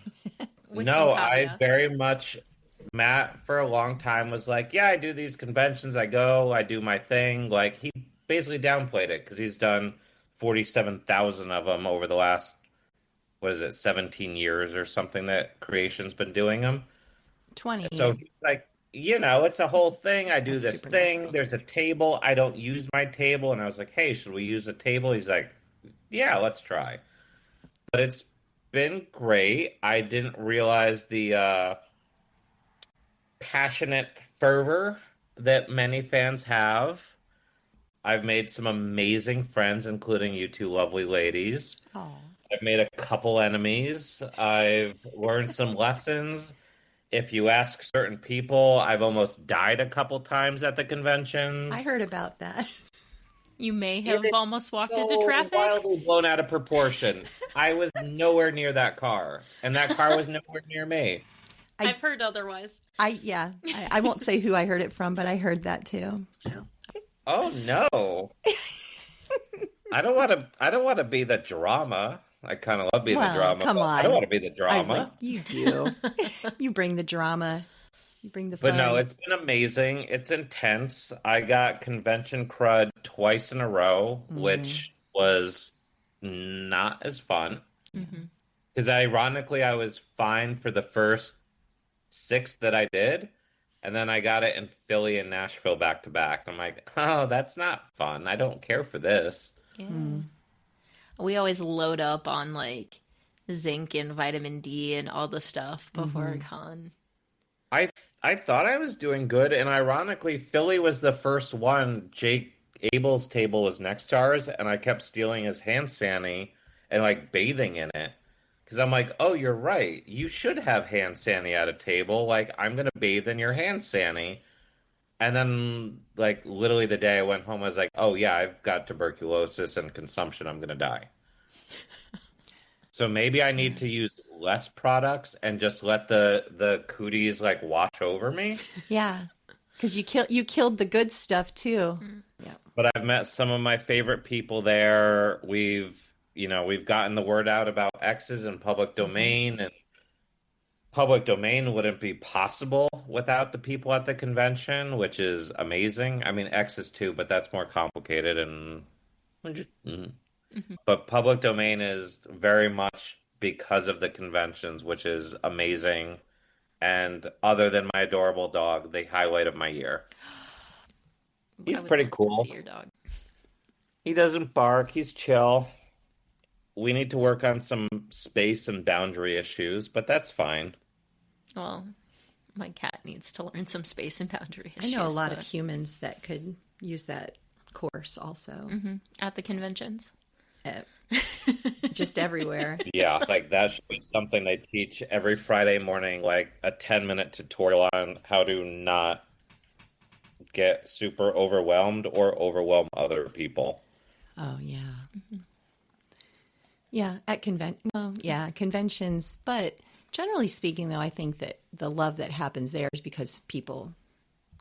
With No, some I caveats. very much, Matt for a long time was like, yeah, I do these conventions, I go, I do my thing. Like, he basically downplayed it because he's done 47,000 of them over the last, 17 years or something that Creation's been doing them. 20. So he's like, it's a whole thing. I do That's this supernatural. thing. There's a table. I don't use my table. And I was like, hey, should we use a table? He's like, yeah, let's try. But it's been great. I didn't realize the passionate fervor that many fans have. I've made some amazing friends, including you two lovely ladies. Aw. I've made a couple enemies. I've learned some lessons. If you ask certain people, I've almost died a couple times at the conventions. I heard about that. You may have It is almost walked into so traffic. wildly blown out of proportion. I was nowhere near that car, and that car was nowhere near me. I've heard otherwise. I won't say who I heard it from, but I heard that too. Oh no. I don't want to be the drama. I kind of love being the drama. Come on. I don't want to be the drama. You do. You bring the drama. You bring the fun. But no, it's been amazing. It's intense. I got convention crud twice in a row, which was not as fun. Because ironically, I was fine for the first 6 that I did. And then I got it in Philly and Nashville back to back. I'm like, oh, that's not fun. I don't care for this. Yeah. We always load up on like zinc and vitamin D and all the stuff before a con. I thought I was doing good, and ironically, Philly was the first one. Jake Abel's table was next to ours, and I kept stealing his hand sani and like bathing in it. Because I'm like, oh, you're right. You should have hand sani at a table. Like, I'm going to bathe in your hand sani. And then, like, literally the day I went home, I was like, oh, yeah, I've got tuberculosis and consumption. I'm going to die. So maybe I need to use less products and just let the cooties, like, wash over me. Yeah. Because you killed the good stuff, too. Yeah. But I've met some of my favorite people there. We've gotten the word out about X's in public domain, and public domain wouldn't be possible without the people at the convention, which is amazing. I mean, X's too, but that's more complicated. But public domain is very much because of the conventions, which is amazing. And other than my adorable dog, the highlight of my year. He's pretty cool. See your dog. He doesn't bark. He's chill. We need to work on some space and boundary issues, but that's fine. Well, my cat needs to learn some space and boundary issues. I know a lot of humans that could use that course also. At the conventions. Just everywhere. Yeah, like that should be something they teach every Friday morning, like a 10-minute tutorial on how to not get super overwhelmed or overwhelm other people. Oh, yeah. Yeah, at conventions. But generally speaking, though, I think that the love that happens there is because people,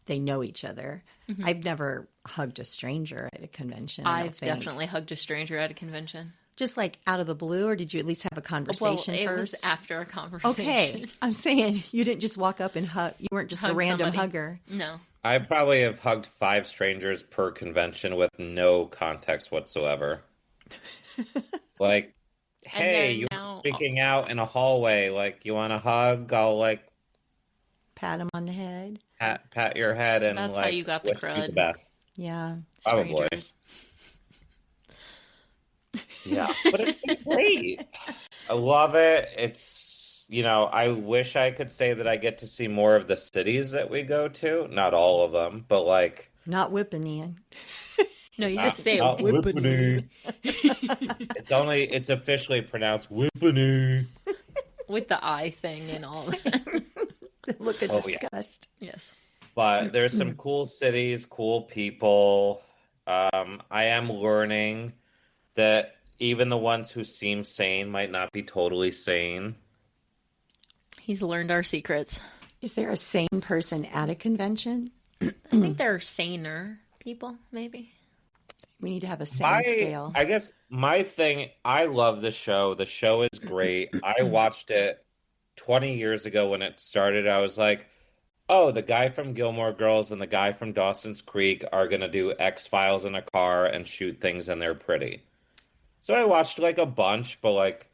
they know each other. I've never hugged a stranger at a convention. I've definitely hugged a stranger at a convention. Just like out of the blue, or did you at least have a conversation it first? Was after a conversation. Okay, I'm saying you didn't just walk up and hug. You weren't just a random hugger. No. I probably have hugged 5 strangers per convention with no context whatsoever. Like, hey, you were speaking out in a hallway. Like, you want a hug? I'll like pat him on the head. Pat your head, and that's like, how you got the wish you crud. the best. Yeah, probably. Strangers. Yeah, but it's been great. I love it. It's, I wish I could say that I get to see more of the cities that we go to. Not all of them, but like... Not Whippany. No, you did say Whippany. It's officially pronounced Whippany. With the eye thing and all that. Look at disgust. Yeah. Yes. But there's some cool cities, cool people. I am learning that even the ones who seem sane might not be totally sane. He's learned our secrets. Is there a sane person at a convention? I think there are saner people, maybe. We need to have a sane scale. I guess my thing, I love the show. The show is great. I watched it 20 years ago when it started. I was like, oh, the guy from Gilmore Girls and the guy from Dawson's Creek are going to do X-Files in a car and shoot things, and they're pretty. So I watched like a bunch, but like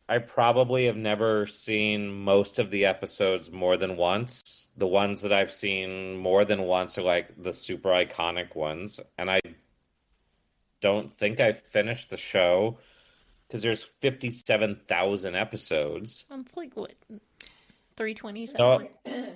I probably have never seen most of the episodes more than once. The ones that I've seen more than once are like the super iconic ones. And I don't think I finished the show because there's 57,000 episodes. It's like what? 327? So,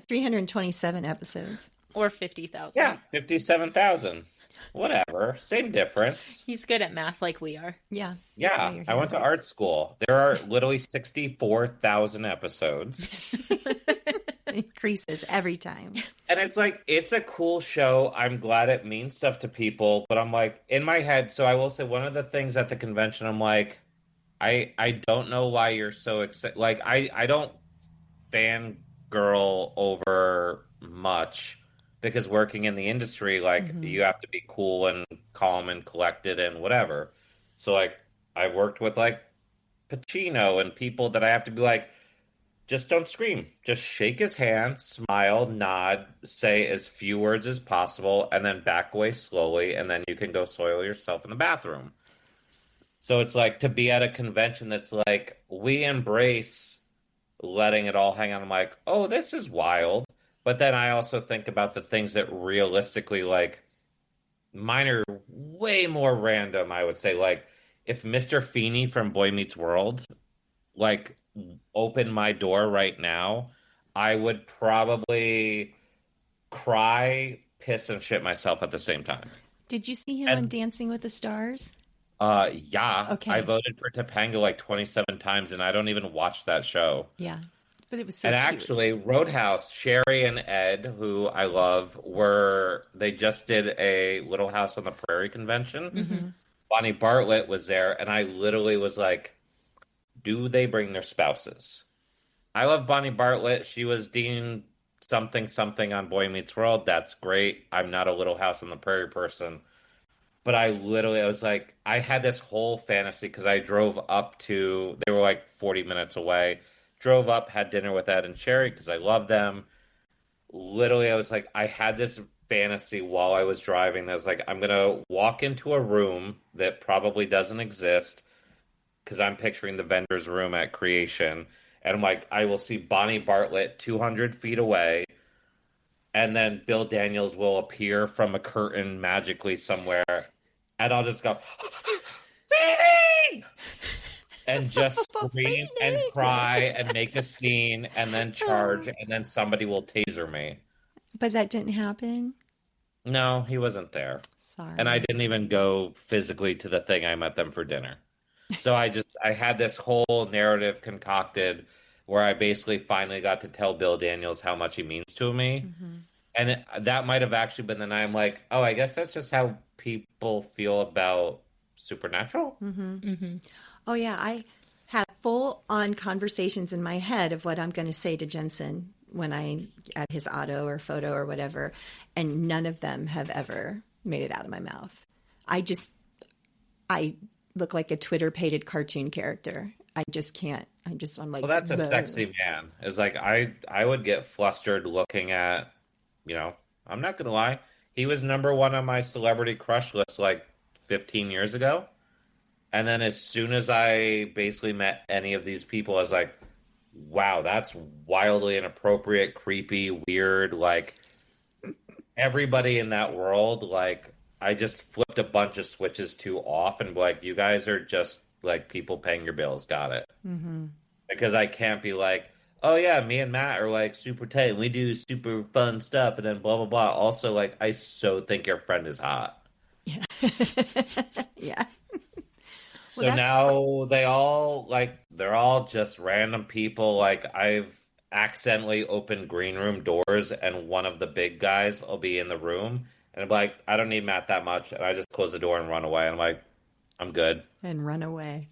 327 episodes. Or 50,000. Yeah, 57,000. Whatever. Same difference. He's good at math like we are. Yeah. Yeah, I went to art school. There are literally 64,000 episodes. Increases every time. And it's like, it's a cool show. I'm glad it means stuff to people, but I'm like, in my head, so I will say one of the things at the convention, I'm like, I don't know why you're so excited. Like, I don't fangirl over much because working in the industry, like, you have to be cool and calm and collected and whatever. So, like, I've worked with, like, Pacino and people that I have to be like, just don't scream. Just shake his hand, smile, nod, say as few words as possible, and then back away slowly, and then you can go soil yourself in the bathroom. So it's like to be at a convention that's like, we embrace letting it all hang out. I'm like, oh, this is wild. But then I also think about the things that realistically, like, mine are way more random, I would say. Like, if Mr. Feeney from Boy Meets World, like, open my door right now, I would probably cry, piss, and shit myself at the same time. Did you see him on And Dancing with the Stars? yeah, Okay. I voted for Topanga like 27 times, and I don't even watch that show. Yeah. But it was so And cute. actually, Roadhouse, Sherry and Ed, who I love, they just did a Little House on the Prairie convention. Bonnie Bartlett was there, and I literally was like, do they bring their spouses? I love Bonnie Bartlett. She was Dean something something on Boy Meets World. That's great. I'm not a Little House on the Prairie person. But I was like, I had this whole fantasy because I drove up they were like 40 minutes away. Drove up, had dinner with Ed and Sherry because I love them. Literally, I was like, I had this fantasy while I was driving that was like, I'm going to walk into a room that probably doesn't exist because I'm picturing the vendor's room at Creation. And I'm like, I will see Bonnie Bartlett 200 feet away. And then Bill Daniels will appear from a curtain magically somewhere. And I'll just go, Phoebe! And just scream and cry and make a scene and then charge. And then somebody will taser me. But that didn't happen? No, he wasn't there. Sorry. And I didn't even go physically to the thing. I met them for dinner. So I had this whole narrative concocted where I basically finally got to tell Bill Daniels how much he means to me. And that might have actually been the night I'm like, oh, I guess that's just how people feel about Supernatural. Oh, yeah. I have full-on conversations in my head of what I'm going to say to Jensen when I at his auto or photo or whatever, and none of them have ever made it out of my mouth. I look like a Twitter-pated cartoon character. I just can't. I'm like, Well, that's a "Bleh." sexy man. It's like I would get flustered looking at, I'm not going to lie. He was number one on my celebrity crush list like 15 years ago. And then as soon as I basically met any of these people, I was like, wow, that's wildly inappropriate, creepy, weird. Like, everybody in that world, like, I just flipped a bunch of switches to off and like, you guys are just like people paying your bills. Got it. Because I can't be like, oh yeah, me and Matt are like super tight and we do super fun stuff and then blah, blah, blah. Also, like, I so think your friend is hot. Yeah. Yeah. So now they're all just random people. Like, I've accidentally opened green room doors and one of the big guys will be in the room and I'm like, I don't need Matt that much. And I just close the door and run away. I'm like, I'm good. And run away.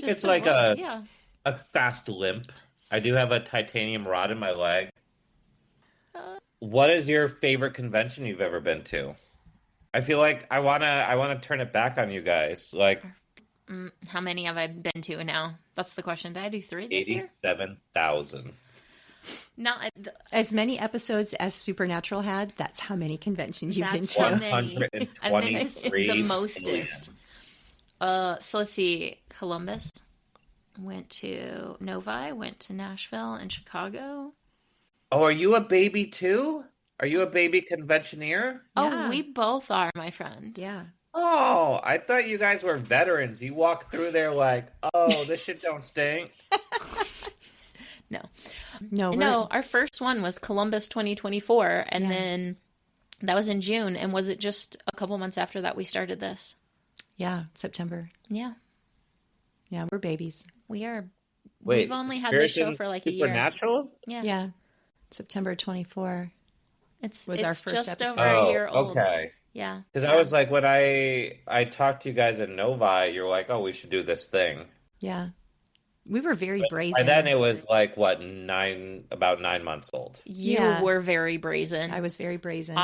It's like a fast limp. I do have a titanium rod in my leg. What is your favorite convention you've ever been to? I feel like I wanna turn it back on you guys. Like, How many have I been to now? That's the question. Did I do 3 this year? 87,000. Not As many episodes as Supernatural had, that's how many conventions you've been That's to. how many. I've been to the 123 mostest. So let's see. Columbus. Went to Novi. Went to Nashville and Chicago. Oh, are you a baby too? Are you a baby conventioneer? Yeah. Oh, we both are, my friend. Yeah. Oh, I thought you guys were veterans. You walk through there like, oh, this shit don't stink. No, our first one was Columbus 2024, and then that was in June. And was it just a couple months after that we started this? Yeah, September. Yeah. Yeah, we're babies. We are Wait, we've only had this show for like a year. Supernatural? Yeah. September 24 was our first just episode. over a year old. Okay. Yeah. Because I was like, when I talked to you guys at Novi, you're like, oh, we should do this thing. Yeah. We were very brazen. By then it was like, what, about 9 months old. You were very brazen. I was very brazen.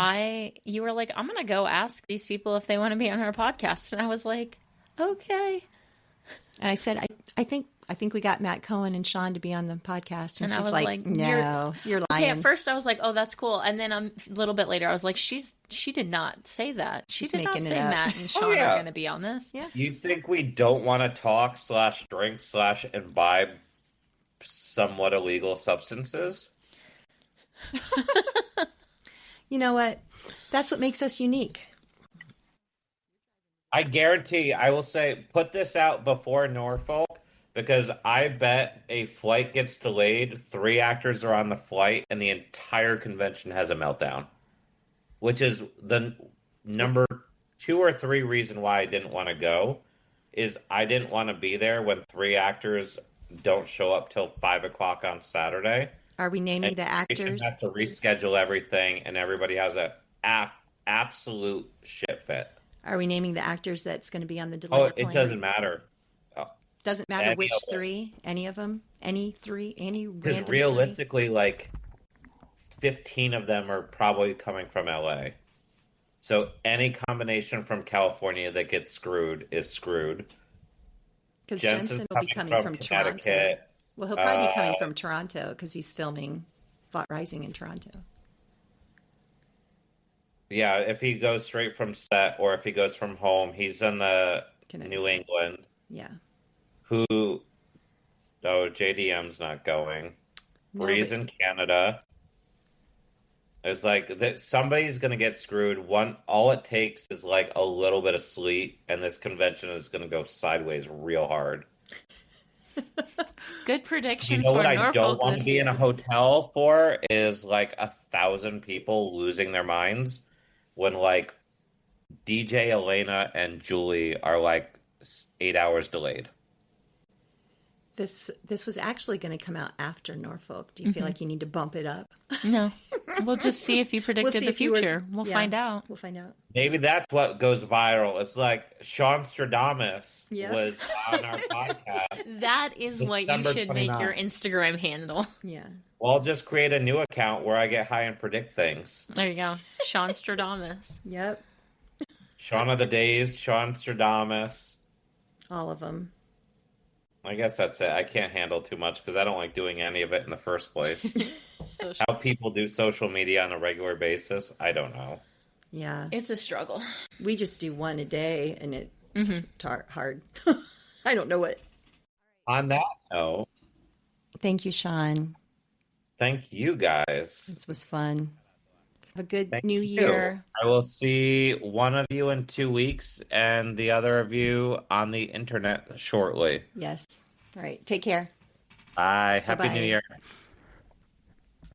You were like, I'm going to go ask these people if they want to be on our podcast. And I was like, okay. And I said, I think we got Matt Cohen and Sean to be on the podcast. And she's I was like, no, you're lying. Okay, at first I was like, oh, that's cool. And then a little bit later, I was like, she did not say that. She did not say Matt and Sean are going to be on this. Yeah. You think we don't want to talk / drink / imbibe somewhat illegal substances? You know what? That's what makes us unique. I guarantee, I will say, put this out before Norfolk, because I bet a flight gets delayed, 3 actors are on the flight, and the entire convention has a meltdown. Which is the number 2 or 3 reason why I didn't want to go, is I didn't want to be there when 3 actors don't show up till 5 o'clock on Saturday. Are we naming the actors? Have to reschedule everything, and everybody has a absolute shit fit. Are we naming the actors that's going to be on the delivery plane? It doesn't matter. Doesn't matter which 3? Any of them? Any 3? Any random? Because realistically, like 15 of them are probably coming from LA. So any combination from California that gets screwed is screwed. Because Jensen will be coming from Toronto. Well, he'll probably be coming from Toronto because he's filming Vought Rising in Toronto. Yeah, if he goes straight from set or if he goes from home, he's in the New England. Yeah. JDM's not going. Bree's in Canada. It's like somebody's going to get screwed. All it takes is like a little bit of sleet, and this convention is going to go sideways real hard. Good predictions. You know for what Norfolk I don't want to be year. in a hotel for is like 1,000 people losing their minds when like DJ Elena and Julie are like 8 hours delayed. This was actually going to come out after Norfolk. Do you feel like you need to bump it up? No. We'll just see if you predicted the future. We'll find out. We'll find out. Maybe that's what goes viral. It's like Sean Stradamus was on our podcast. That is what you should 29. make your Instagram handle. Yeah. Well, I'll just create a new account where I get high and predict things. There you go. Sean Stradamus. Yep. Shaun of the Days, Sean Stradamus. All of them. I guess that's it. I can't handle too much because I don't like doing any of it in the first place. How people do social media on a regular basis, I don't know. Yeah. It's a struggle. We just do one a day, and it's hard. I don't know what. On that note. Thank you, Sean. Thank you, guys. This was fun. Have a good new year. I will see one of you in 2 weeks and the other of you on the internet shortly. Yes. All right. Take care. Bye. Happy Bye-bye. New Year.